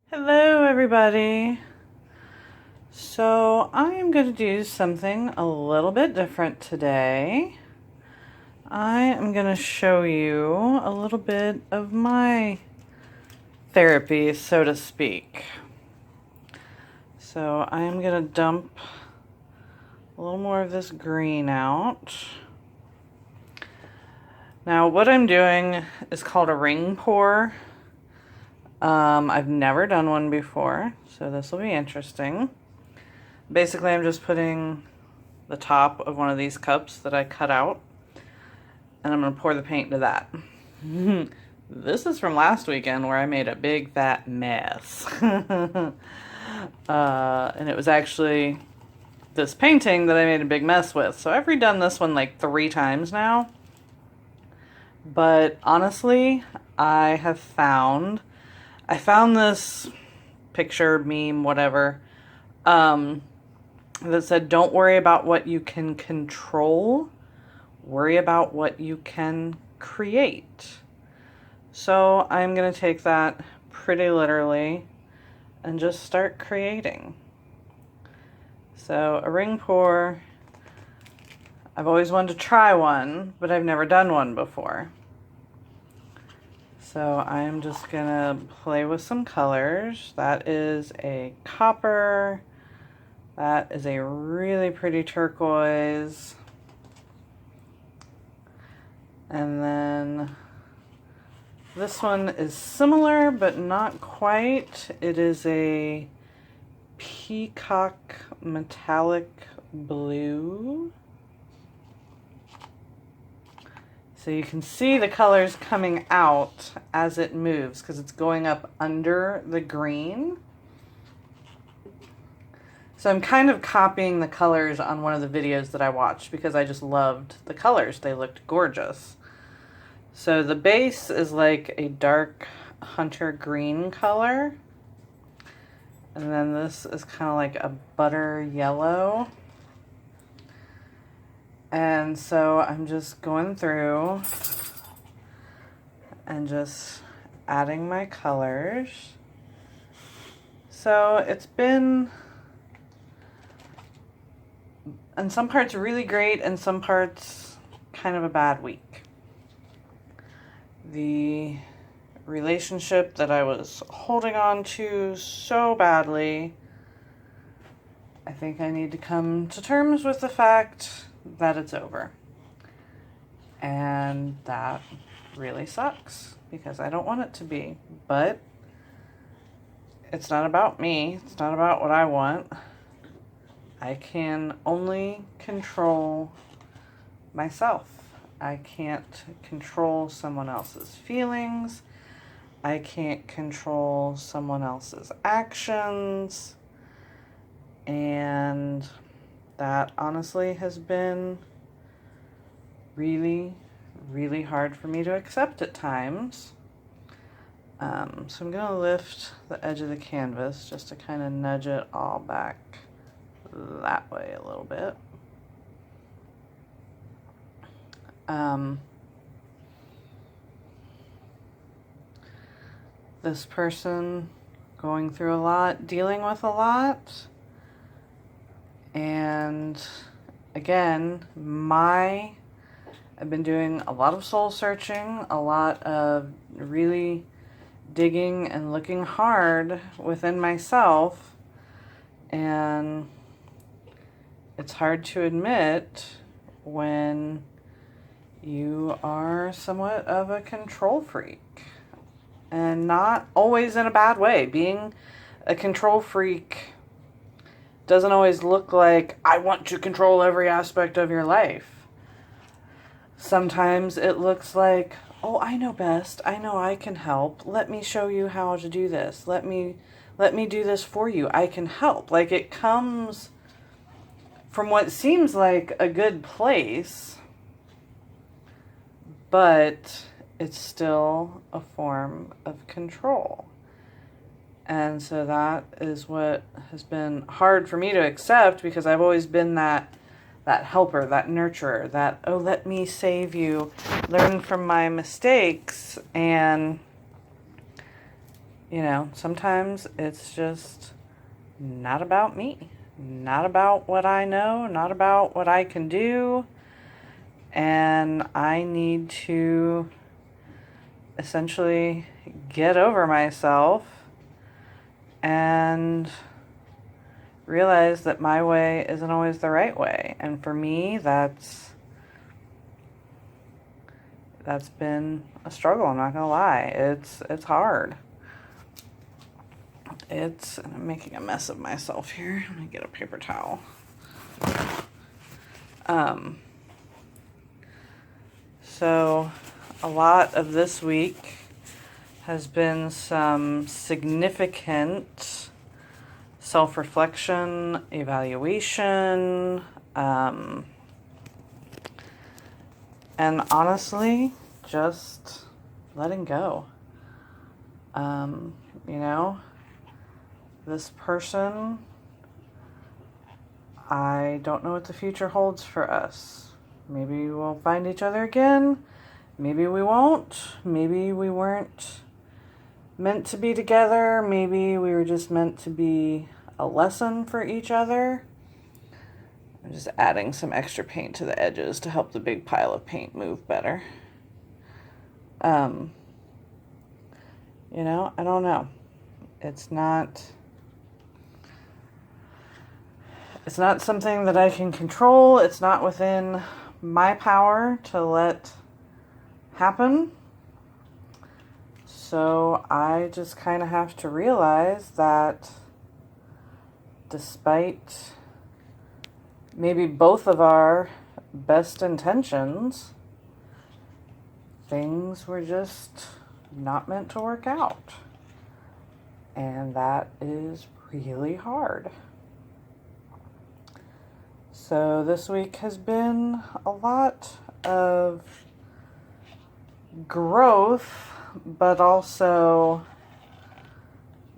Hello, everybody. So, I am going to do something a little bit different today. I am going to show you a little bit of my therapy, so to speak. So, I am going to dump a little more of this green out. Now, what I'm doing is called a ring pour. I've never done one before, so this will be interesting. Basically, I'm just putting the top of one of these cups that I cut out, and I'm going to pour the paint into that. This is from last weekend where I made a big fat mess. And it was actually this painting that I made a big mess with. So I've redone this one like 3 times now. But honestly, I found this picture, meme, whatever, that said, don't worry about what you can control, worry about what you can create. So I'm going to take that pretty literally and just start creating. So a ring pour, I've always wanted to try one, but I've never done one before. So I'm just going to play with some colors. That is a copper. That is a really pretty turquoise. And then this one is similar, but not quite. It is a peacock metallic blue. So you can see the colors coming out as it moves because it's going up under the green. So I'm kind of copying the colors on one of the videos that I watched because I just loved the colors. They looked gorgeous. So the base is like a dark hunter green color. And then this is kind of like a butter yellow. And so I'm just going through and just adding my colors. So it's been, in some parts, really great, and some parts, kind of a bad week. The relationship that I was holding on to so badly, I think I need to come to terms with the fact that it's over. And that really sucks because I don't want it to be. But it's not about me. It's not about what I want. I can only control myself. I can't control someone else's feelings. I can't control someone else's actions. And that honestly has been really, really hard for me to accept at times. So I'm going to lift the edge of the canvas just to kind of nudge it all back that way a little bit. This person going through a lot, dealing with a lot. And again, I've been doing a lot of soul searching, a lot of really digging and looking hard within myself. And it's hard to admit when you are somewhat of a control freak. And not always in a bad way. Being a control freak doesn't always look like, I want to control every aspect of your life. Sometimes it looks like, oh, I know best. I know I can help. Let me show you how to do this. Let me do this for you. I can help. Like, it comes from what seems like a good place, but it's still a form of control. And so that is what has been hard for me to accept because I've always been that helper, that nurturer, that, oh, let me save you, learn from my mistakes. And you know, sometimes it's just not about me, not about what I know, not about what I can do. And I need to essentially get over myself and realize that my way isn't always the right way. And for me, that's been a struggle, I'm not gonna lie. It's hard. And I'm making a mess of myself here. Let me get a paper towel. So a lot of this week has been some significant self-reflection, evaluation, and honestly, just letting go. You know, this person, I don't know what the future holds for us. Maybe we'll find each other again. Maybe we won't. Maybe we weren't meant to be together. Maybe we were just meant to be a lesson for each other. I'm just adding some extra paint to the edges to help the big pile of paint move better. You know, I don't know. It's not something that I can control. It's not within my power to let happen. So I just kind of have to realize that despite maybe both of our best intentions, things were just not meant to work out. And that is really hard. So this week has been a lot of growth, but also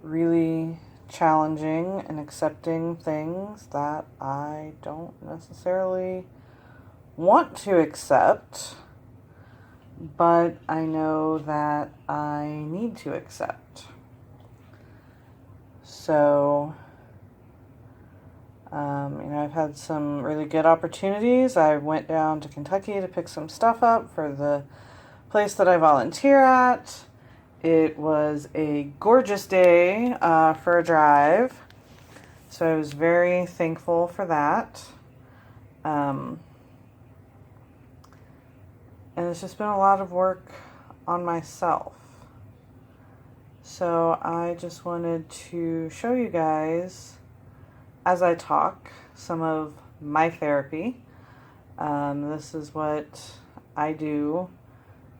really challenging and accepting things that I don't necessarily want to accept, but I know that I need to accept. So, you know, I've had some really good opportunities. I went down to Kentucky to pick some stuff up for the place that I volunteer at. It was a gorgeous day for a drive, so I was very thankful for that. And it's just been a lot of work on myself. So I just wanted to show you guys, as I talk, some of my therapy. This is what I do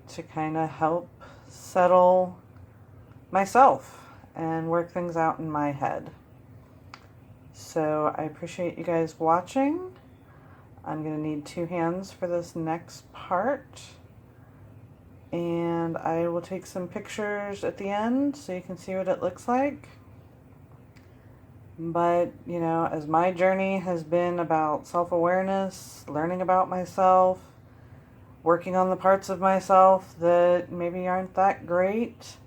to kind of help settle myself and work things out in my head. So I appreciate you guys watching. I'm going to need 2 hands for this next part. And I will take some pictures at the end so you can see what it looks like. But, you know, as my journey has been about self-awareness, learning about myself, working on the parts of myself that maybe aren't that great,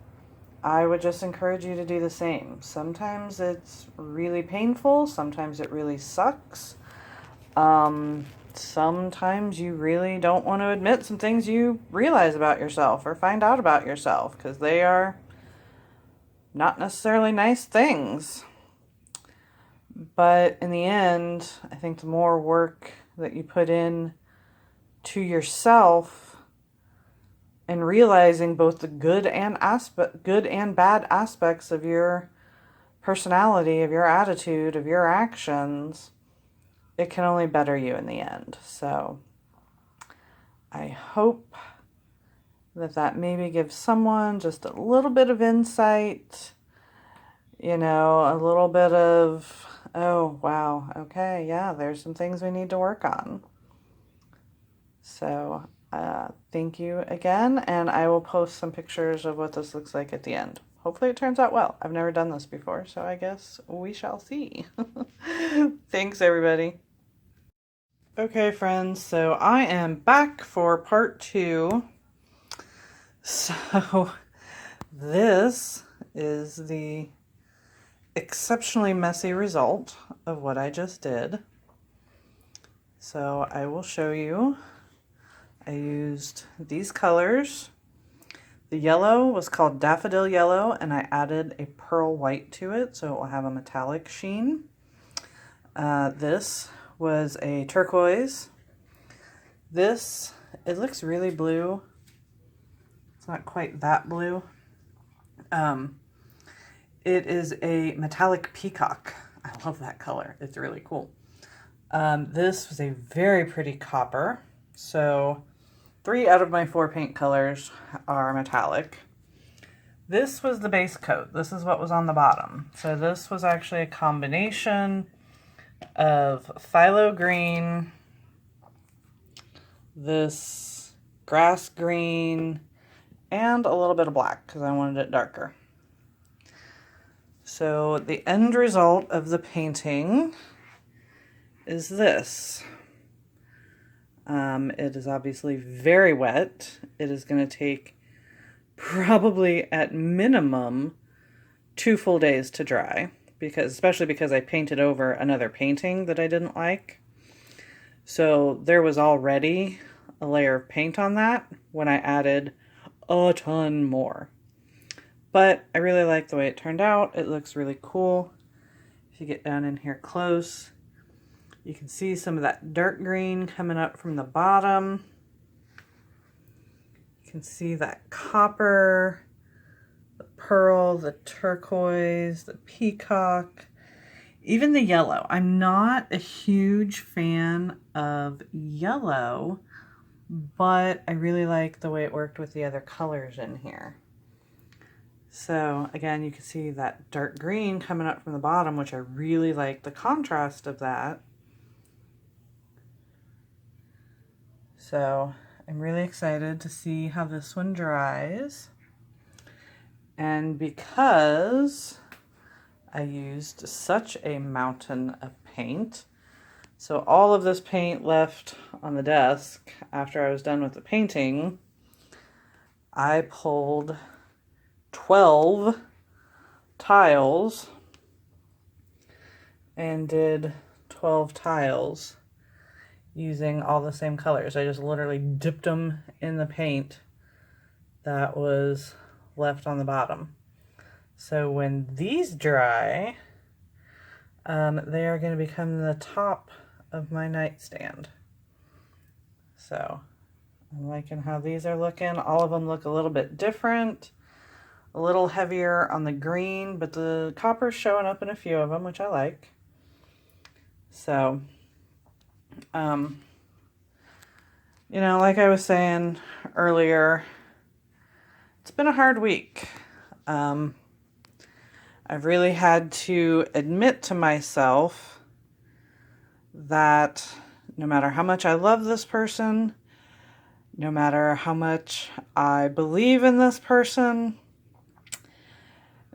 I would just encourage you to do the same. Sometimes it's really painful. Sometimes it really sucks. Sometimes you really don't want to admit some things you realize about yourself or find out about yourself because they are not necessarily nice things. But in the end, I think the more work that you put in to yourself and realizing both the good and bad aspects of your personality, of your attitude, of your actions, it can only better you in the end. So I hope that maybe gives someone just a little bit of insight, you know, a little bit of, oh, wow, okay, yeah, there's some things we need to work on. So thank you again, and I will post some pictures of what this looks like at the end. Hopefully it turns out well. I've never done this before, so I guess we shall see. Thanks, everybody. Okay, friends, so I am back for part 2. So this is the exceptionally messy result of what I just did. So I will show you. I used these colors. The yellow was called Daffodil Yellow, and I added a pearl white to it, so it will have a metallic sheen. This was a turquoise. This, it looks really blue. It's not quite that blue. It is a metallic peacock. I love that color. It's really cool. This was a very pretty copper. So 3 out of my 4 paint colors are metallic. This was the base coat. This is what was on the bottom. So this was actually a combination of phthalo green, this grass green, and a little bit of black because I wanted it darker. So the end result of the painting is this. It is obviously very wet. It is going to take probably at minimum 2 full days to dry, especially because I painted over another painting that I didn't like. So there was already a layer of paint on that when I added a ton more. But I really like the way it turned out. It looks really cool. If you get down in here close, you can see some of that dark green coming up from the bottom. You can see that copper, the pearl, the turquoise, the peacock, even the yellow. I'm not a huge fan of yellow, but I really like the way it worked with the other colors in here. So again, you can see that dark green coming up from the bottom, which I really like the contrast of that. So I'm really excited to see how this one dries. And because I used such a mountain of paint, so all of this paint left on the desk after I was done with the painting, I pulled 12 tiles and did 12 tiles using all the same colors. I just literally dipped them in the paint that was left on the bottom. So when these dry, they are going to become the top of my nightstand. So I'm liking how these are looking. All of them look a little bit different, a little heavier on the green, but the copper's showing up in a few of them, which I like. So, you know, like I was saying earlier, it's been a hard week. I've really had to admit to myself that no matter how much I love this person, no matter how much I believe in this person,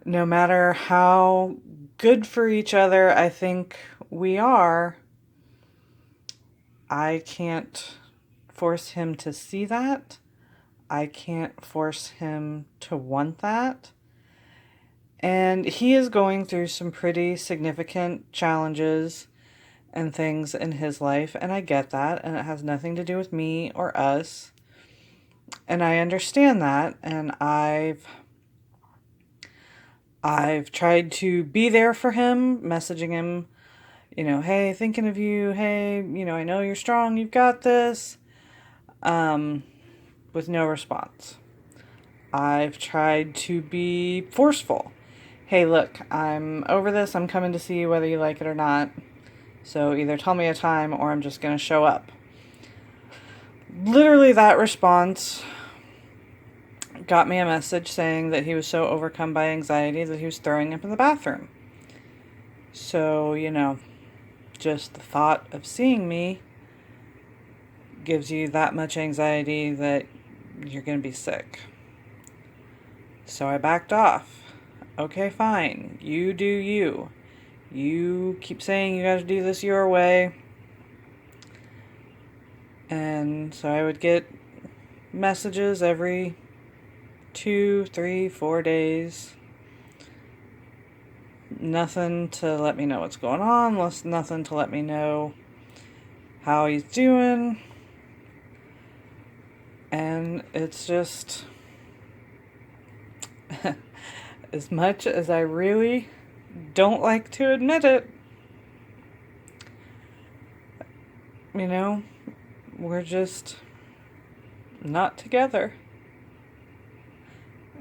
no matter how good for each other I think we are, I can't force him to see that. I can't force him to want that. And he is going through some pretty significant challenges and things in his life, and I get that, and it has nothing to do with me or us. And I understand that, and I've tried to be there for him, messaging him, you know, hey, thinking of you, hey, you know, I know you're strong, you've got this, with no response. I've tried to be forceful. Hey, look, I'm over this, I'm coming to see you whether you like it or not, so either tell me a time or I'm just going to show up. Literally that response got me a message saying that he was so overcome by anxiety that he was throwing up in the bathroom. So, you know, just the thought of seeing me gives you that much anxiety that you're going to be sick. So I backed off. Okay, fine. You do you. You keep saying you got to do this your way. And so I would get messages every 2, 3, 4 days Nothing to let me know what's going on, nothing to let me know how he's doing. And it's just, as much as I really don't like to admit it, you know, we're just not together.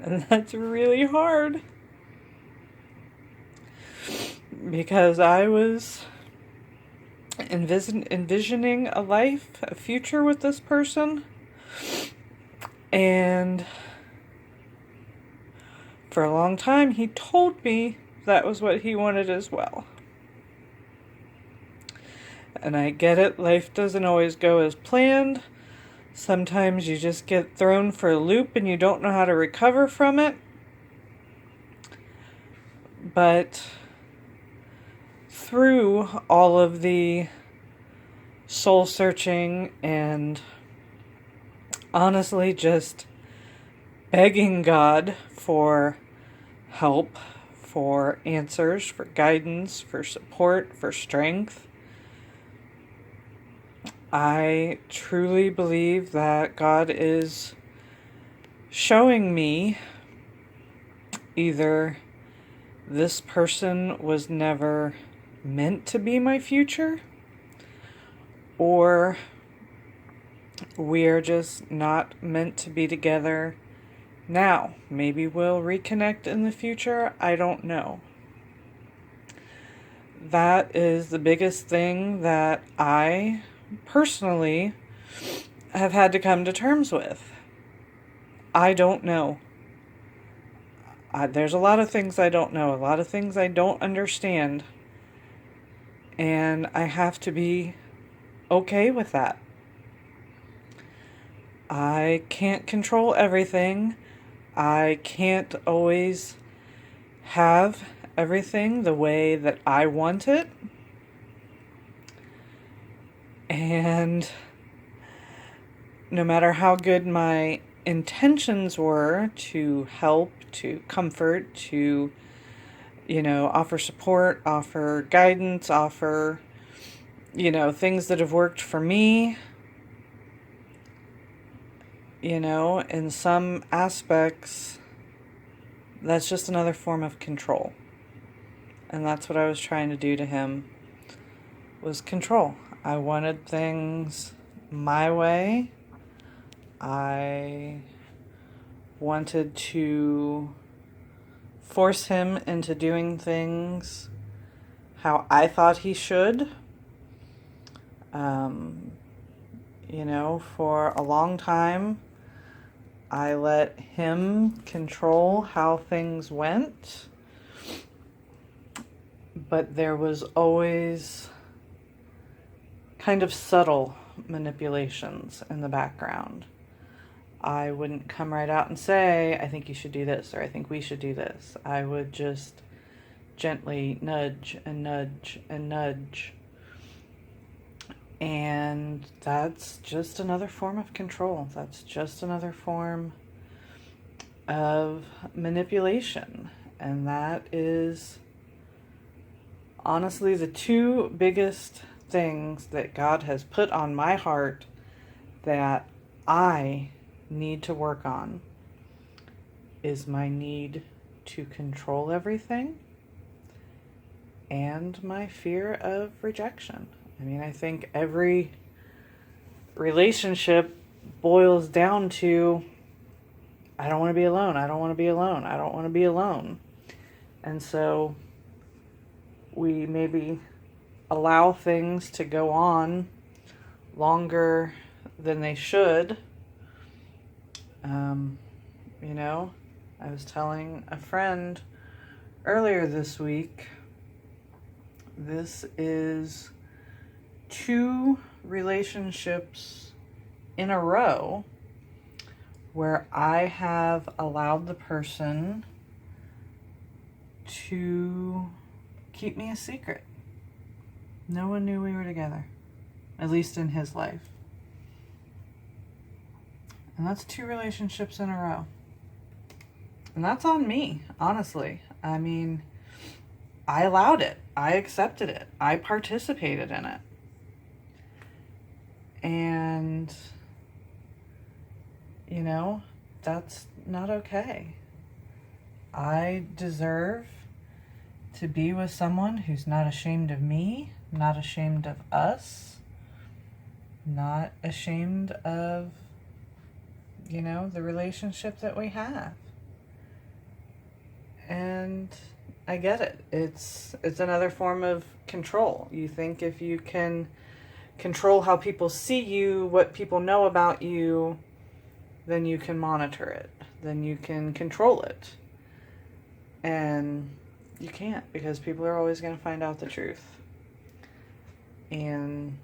And that's really hard. Because I was envisioning a life, a future with this person. And for a long time, he told me that was what he wanted as well. And I get it, life doesn't always go as planned. Sometimes you just get thrown for a loop and you don't know how to recover from it. But through all of the soul searching and honestly just begging God for help, for answers, for guidance, for support, for strength, I truly believe that God is showing me either this person was never meant to be my future, or we're just not meant to be together now. Maybe we'll reconnect in the future. I don't know. That is the biggest thing that I personally have had to come to terms with. I don't know. There's a lot of things I don't know, a lot of things I don't understand, and I have to be okay with that. I can't control everything. I can't always have everything the way that I want it. And no matter how good my intentions were to help, to comfort, to, offer support, offer guidance, offer, things that have worked for me, in some aspects, that's just another form of control. And that's what I was trying to do to him, was control. I wanted things my way. I wanted to force him into doing things how I thought he should. For a long time, I let him control how things went. But there was always kind of subtle manipulations in the background. I wouldn't come right out and say, I think you should do this, or I think we should do this. I would just gently nudge and nudge and nudge. And that's just another form of control. That's just another form of manipulation. And that is honestly the two biggest things that God has put on my heart that I need to work on, is my need to control everything and my fear of rejection. I think every relationship boils down to, I don't want to be alone. I don't want to be alone. I don't want to be alone. And so we maybe allow things to go on longer than they should. I was telling a friend earlier this week, this is 2 relationships in a row where I have allowed the person to keep me a secret. No one knew we were together, at least in his life. And that's 2 relationships in a row. And that's on me, honestly. I allowed it. I accepted it. I participated in it. And, you know, that's not okay. I deserve to be with someone who's not ashamed of me, not ashamed of us, not ashamed of, you know, the relationship that we have. And I get it. It's another form of control. You think if you can control how people see you, what people know about you, then you can monitor it. Then you can control it. And you can't, because people are always going to find out the truth. And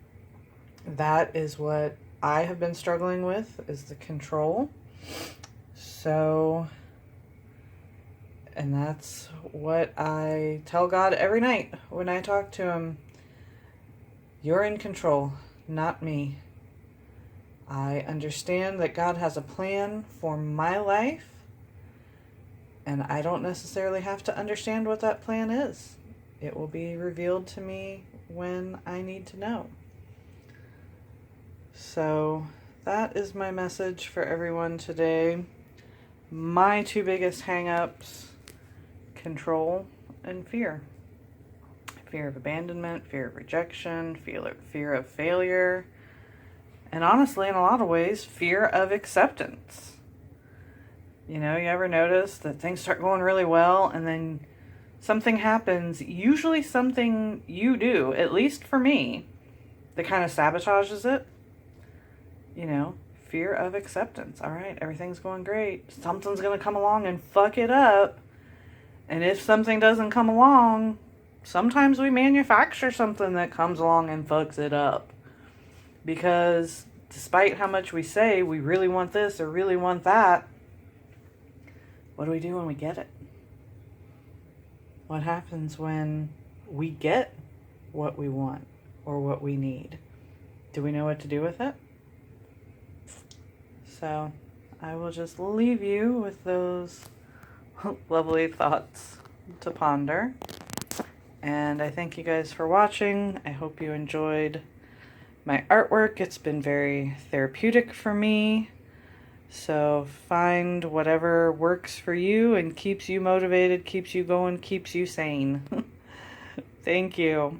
that is what I have been struggling with, is the control. So, and that's what I tell God every night when I talk to him. You're in control, not me. I understand that God has a plan for my life, and I don't necessarily have to understand what that plan is. It will be revealed to me when I need to know. So that is my message for everyone today. My two biggest hang-ups: control and fear. Fear of abandonment, fear of rejection, fear of failure, and honestly, in a lot of ways, fear of acceptance. You know, you ever notice that things start going really well and then something happens, usually something you do, at least for me, that kind of sabotages it? You know, fear of acceptance. All right, everything's going great. Something's going to come along and fuck it up. And if something doesn't come along, sometimes we manufacture something that comes along and fucks it up. Because despite how much we say we really want this or really want that, what do we do when we get it? What happens when we get what we want or what we need? Do we know what to do with it? So I will just leave you with those lovely thoughts to ponder. And I thank you guys for watching. I hope you enjoyed my artwork. It's been very therapeutic for me. So find whatever works for you and keeps you motivated, keeps you going, keeps you sane. Thank you.